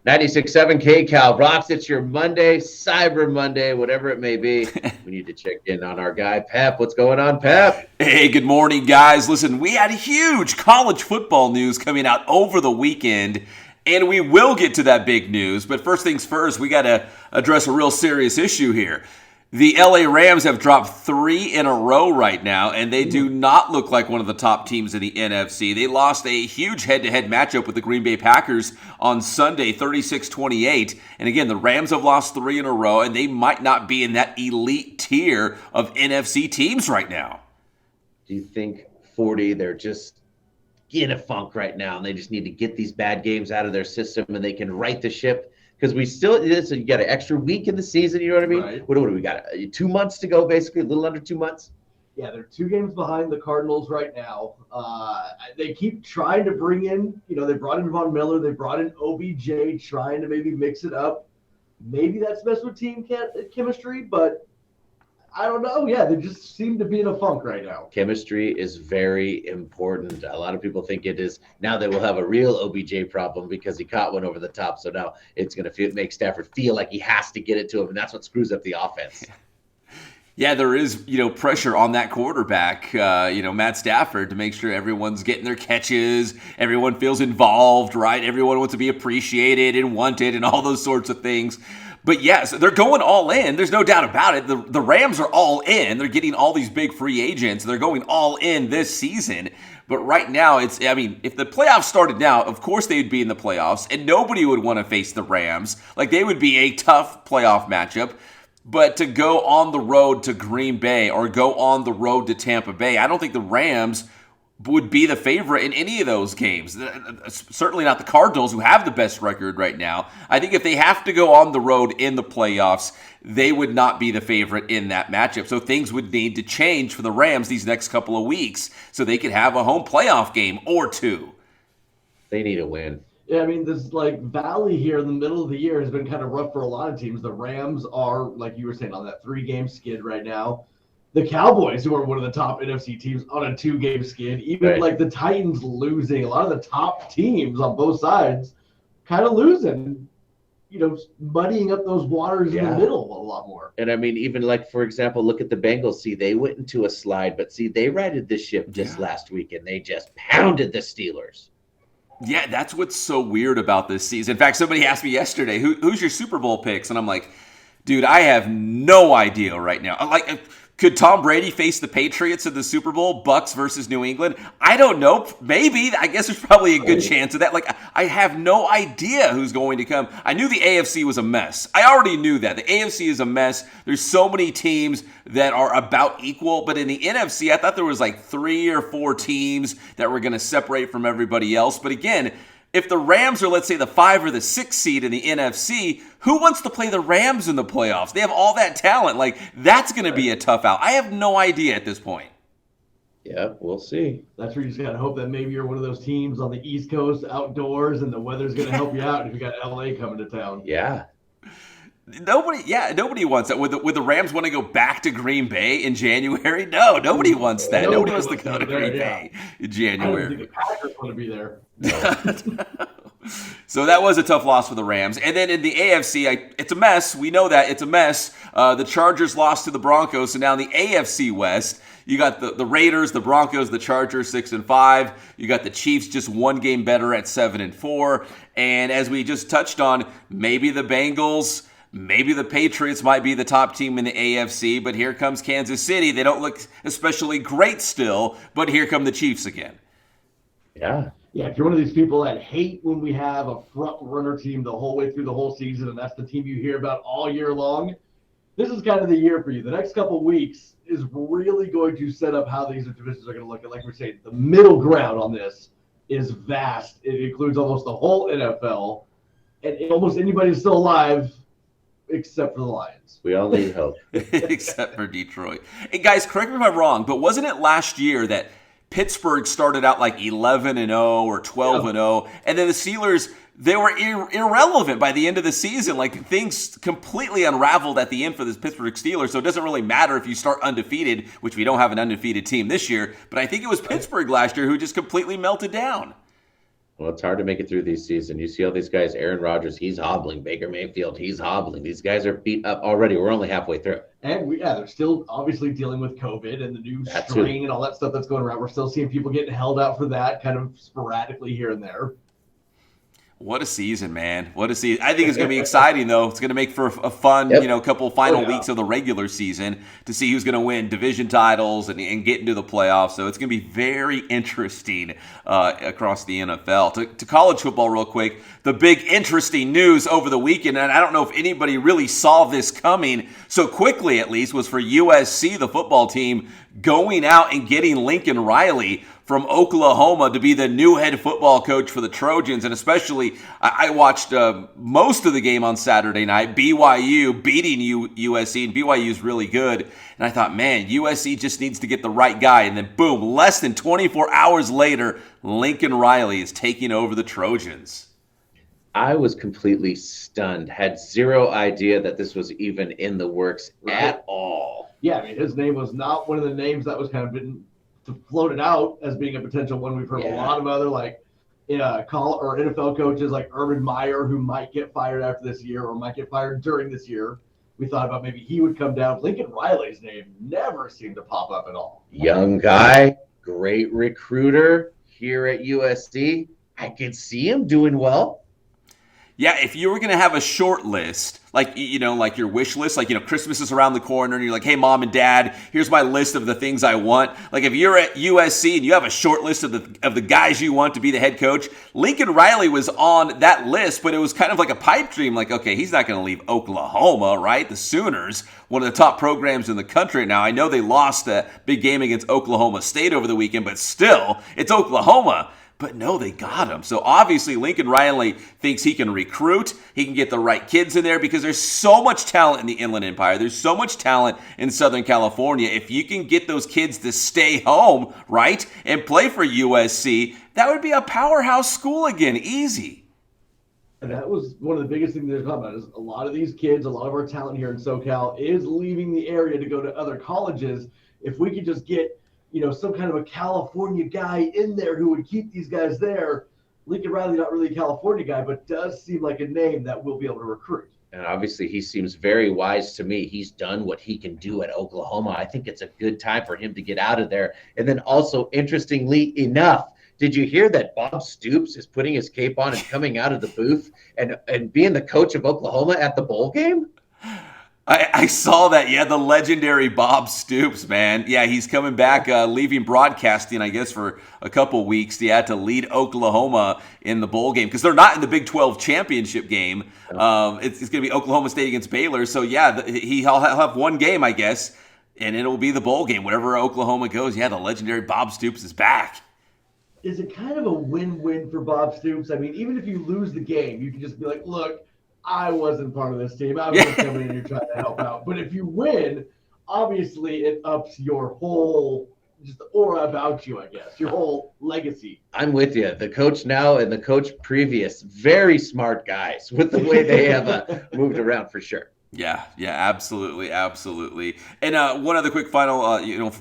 96.7 KCAL rocks. It's your Monday, Cyber Monday, whatever it may be. We need to check in on our guy, Pep. What's going on, Pep? Hey, good morning, guys. Listen, we had huge college football news coming out over the weekend, and we will get to that big news. But first things first, we got to address a real serious issue here. The LA Rams have dropped 3 in a row right now, and they do not look like one of the top teams in the NFC. They lost a huge head-to-head matchup with the Green Bay Packers on Sunday, 36-28. And again, the Rams have lost 3 in a row, and they might not be in that elite tier of NFC teams right now. Do you think 40, they're just in a funk right now, and they just need to get these bad games out of their system, and they can right the ship? Because we still, you got an extra week in the season, you know what I mean? Right. What do we got? 2 months to go, basically, a little under 2 months. Yeah, they're 2 games behind the Cardinals right now. They keep trying to bring in, they brought in Von Miller, they brought in OBJ, trying to maybe mix it up. Maybe that's best with team chemistry, but I don't know. Yeah, they just seem to be in a funk right now. Chemistry is very important. A lot of people think it is. Now they will have a real OBJ problem because he caught one over the top. So now it's going to make Stafford feel like he has to get it to him, and that's what screws up the offense. Yeah, there is, pressure on that quarterback, Matt Stafford, to make sure everyone's getting their catches, everyone feels involved, right? Everyone wants to be appreciated and wanted and all those sorts of things. But yes, they're going all in. There's no doubt about it. The Rams are all in. They're getting all these big free agents. They're going all in this season. But right now, if the playoffs started now, of course they'd be in the playoffs, and nobody would want to face the Rams. Like, they would be a tough playoff matchup. But to go on the road to Green Bay or go on the road to Tampa Bay, I don't think the Rams would be the favorite in any of those games. Certainly not the Cardinals, who have the best record right now. I think if they have to go on the road in the playoffs, they would not be the favorite in that matchup. So things would need to change for the Rams these next couple of weeks so they could have a home playoff game or 2. They need a win. Yeah, this valley here in the middle of the year has been kind of rough for a lot of teams. The Rams are, like you were saying, on that 3-game skid right now. The Cowboys, who are one of the top NFC teams, on a 2-game skid. Even right. the Titans losing. A lot of the top teams on both sides kind of losing, muddying up those waters in the middle a lot more. And even for example, look at the Bengals. See, they went into a slide, but see, they righted the ship just last week, and they just pounded the Steelers. Yeah, that's what's so weird about this season. In fact, somebody asked me yesterday, who's your Super Bowl picks? And I'm like, dude, I have no idea right now. Could Tom Brady face the Patriots in the Super Bowl, Bucks versus New England? I don't know. Maybe. I guess there's probably a good chance of that. I have no idea who's going to come. I knew the AFC was a mess. I already knew that. The AFC is a mess. There's so many teams that are about equal. But in the NFC, I thought there was 3 or 4 teams that were going to separate from everybody else. But again, if the Rams are, let's say, the 5 or the 6 seed in the NFC, who wants to play the Rams in the playoffs? They have all that talent. That's going to be a tough out. I have no idea at this point. Yeah, we'll see. That's where you just got to hope that maybe you're one of those teams on the East Coast outdoors and the weather's going to help you out if you got LA coming to town. Yeah. Nobody wants that. Would the Rams want to go back to Green Bay in January? No, nobody wants that. Nobody wants to go to Green Bay in January. I don't think the Packers want to be there. So that was a tough loss for the Rams. And then in the AFC, it's a mess. We know that. It's a mess. The Chargers lost to the Broncos. So now in the AFC West, you got the Raiders, the Broncos, the Chargers 6-5. You got the Chiefs just 1 game better at 7-4. And as we just touched on, maybe the Bengals, maybe the Patriots might be the top team in the AFC, but here comes Kansas City. They don't look especially great still, but here come the Chiefs again. Yeah. Yeah, if you're one of these people that hate when we have a front runner team the whole way through the whole season, and that's the team you hear about all year long, this is kind of the year for you. The next couple of weeks is really going to set up how these divisions are going to look. And like we're saying, the middle ground on this is vast. It includes almost the whole NFL, and almost anybody is still alive except for the Lions. We all need hope. Except for Detroit. Hey, guys, correct me if I'm wrong, but wasn't it last year that Pittsburgh started out 11-0 or 12-0, and then the Steelers, they were irrelevant by the end of the season. Things completely unraveled at the end for the Pittsburgh Steelers, so it doesn't really matter if you start undefeated, which we don't have an undefeated team this year, but I think it was Pittsburgh last year who just completely melted down. Well, it's hard to make it through these seasons. You see all these guys, Aaron Rodgers, he's hobbling. Baker Mayfield, he's hobbling. These guys are beat up already. We're only halfway through. And they're still obviously dealing with COVID and the new strain and all that stuff that's going around. We're still seeing people getting held out for that kind of sporadically here and there. What a season, man. What a season. I think it's going to be exciting, though. It's going to make for a fun, couple final weeks of the regular season to see who's going to win division titles and get into the playoffs. So it's going to be very interesting across the NFL. To college football real quick, the big interesting news over the weekend, and I don't know if anybody really saw this coming so quickly at least, was for USC, the football team, going out and getting Lincoln Riley from Oklahoma to be the new head football coach for the Trojans. And especially, I watched most of the game on Saturday night, BYU beating USC, and BYU is really good. And I thought, man, USC just needs to get the right guy. And then boom, less than 24 hours later, Lincoln Riley is taking over the Trojans. I was completely stunned, had zero idea that this was even in the works at all. Yeah, I mean, his name was not one of the names that was kind of been floated out as being a potential one. We've heard a lot of other NFL coaches like Urban Meyer, who might get fired after this year or might get fired during this year. We thought about maybe he would come down. Lincoln Riley's name never seemed to pop up at all. Young guy, great recruiter here at USC. I could see him doing well. Yeah, if you were going to have a short list, like your wish list, Christmas is around the corner and you're like, hey, mom and dad, here's my list of the things I want. Like if you're at USC and you have a short list of the guys you want to be the head coach, Lincoln Riley was on that list, but it was kind of like a pipe dream. Like, okay, he's not going to leave Oklahoma, right? The Sooners, one of the top programs in the country. Now, I know they lost a big game against Oklahoma State over the weekend, but still, it's Oklahoma. But no, they got him. So obviously Lincoln Riley thinks he can recruit. He can get the right kids in there because there's so much talent in the Inland Empire. There's so much talent in Southern California. If you can get those kids to stay home, right, and play for USC, that would be a powerhouse school again. Easy. And that was one of the biggest things they're talking about is a lot of these kids, a lot of our talent here in SoCal is leaving the area to go to other colleges. If we could just get some kind of a California guy in there who would keep these guys there. Lincoln Riley, not really a California guy, but does seem like a name that we'll be able to recruit. And obviously he seems very wise to me. He's done what he can do at Oklahoma. I think it's a good time for him to get out of there. And then also, interestingly enough, did you hear that Bob Stoops is putting his cape on and coming out of the booth and being the coach of Oklahoma at the bowl game? I saw that. Yeah, the legendary Bob Stoops, man. Yeah, he's coming back, leaving broadcasting, I guess, for a couple weeks. He had to lead Oklahoma in the bowl game because they're not in the Big 12 championship game. It's going to be Oklahoma State against Baylor. So, yeah, he'll have one game, I guess, and it'll be the bowl game. Wherever Oklahoma goes, yeah, the legendary Bob Stoops is back. Is it kind of a win-win for Bob Stoops? I mean, even if you lose the game, you can just be like, look, I wasn't part of this team. I was just coming in here trying to help out. But if you win, obviously it ups your whole just aura about you, I guess, your whole legacy. I'm with you. The coach now and the coach previous, very smart guys with the way they have moved around for sure. Yeah, absolutely. And one other quick final,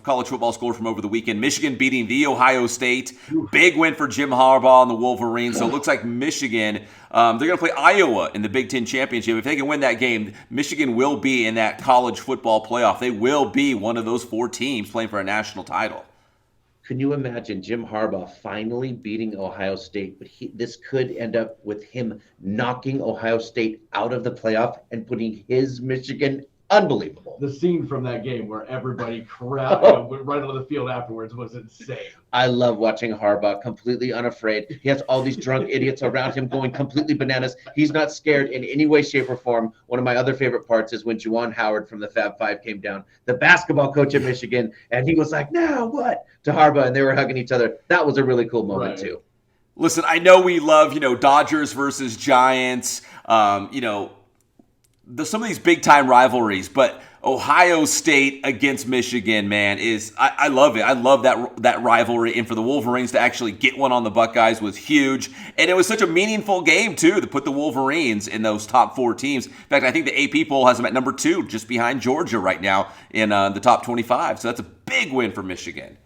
college football score from over the weekend. Michigan beating the Ohio State. Big win for Jim Harbaugh and the Wolverines. So it looks like Michigan, they're going to play Iowa in the Big Ten Championship. If they can win that game, Michigan will be in that college football playoff. They will be one of those 4 teams playing for a national title. Can you imagine Jim Harbaugh finally beating Ohio State? But this could end up with him knocking Ohio State out of the playoff and putting his Michigan unbelievable. The scene from that game where everybody went right on the field afterwards was insane. I love watching Harbaugh completely unafraid. He has all these drunk idiots around him going completely bananas. He's not scared in any way, shape, or form. One of my other favorite parts is when Juwan Howard from the Fab Five came down, the basketball coach at Michigan, and he was like, now what? To Harbaugh, and they were hugging each other. That was a really cool moment, too. Listen, I know we love, Dodgers versus Giants, some of these big-time rivalries, but Ohio State against Michigan, man, I love it. I love that rivalry, and for the Wolverines to actually get one on the Buckeyes was huge, and it was such a meaningful game, too, to put the Wolverines in those top 4 teams. In fact, I think the AP poll has them at number 2, just behind Georgia right now in the top 25, so that's a big win for Michigan.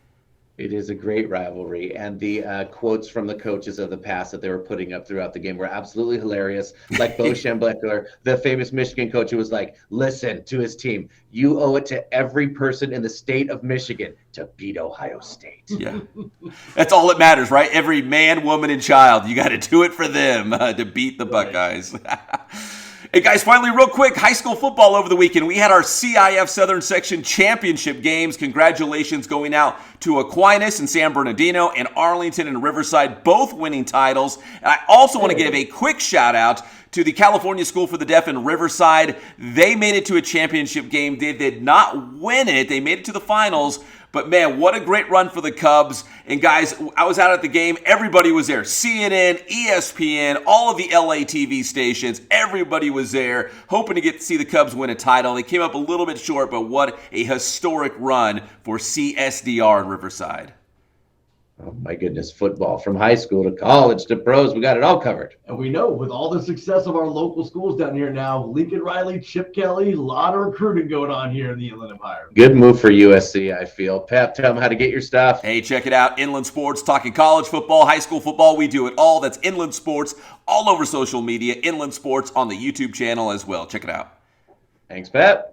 It is a great rivalry, and the quotes from the coaches of the past that they were putting up throughout the game were absolutely hilarious. Like Bo Schembechler, the famous Michigan coach, who was like, "Listen to his team. You owe it to every person in the state of Michigan to beat Ohio State." Yeah, that's all that matters, right? Every man, woman, and child, you got to do it for them to beat the Buckeyes. Hey guys, finally, real quick, high school football over the weekend. We had our CIF Southern Section Championship games. Congratulations going out to Aquinas and San Bernardino and Arlington and Riverside, both winning titles. And I also want to give a quick shout out to the California School for the Deaf in Riverside. They made it to a championship game. They did not win it. They made it to the finals. But man, what a great run for the Cubs. And guys, I was out at the game. Everybody was there. CNN, ESPN, all of the LA TV stations. Everybody was there hoping to get to see the Cubs win a title. They came up a little bit short, but what a historic run for CSDR in Riverside. Oh my goodness, football from high school to college to pros, we got it all covered. And we know with all the success of our local schools down here now, Lincoln Riley, Chip Kelly, a lot of recruiting going on here in the Inland Empire. Good move for USC, I feel. Pep, tell them how to get your stuff. Hey, check it out. Inland Sports, talking college football, high school football. We do it all. That's Inland Sports all over social media. Inland Sports on the YouTube channel as well. Check it out. Thanks, Pep.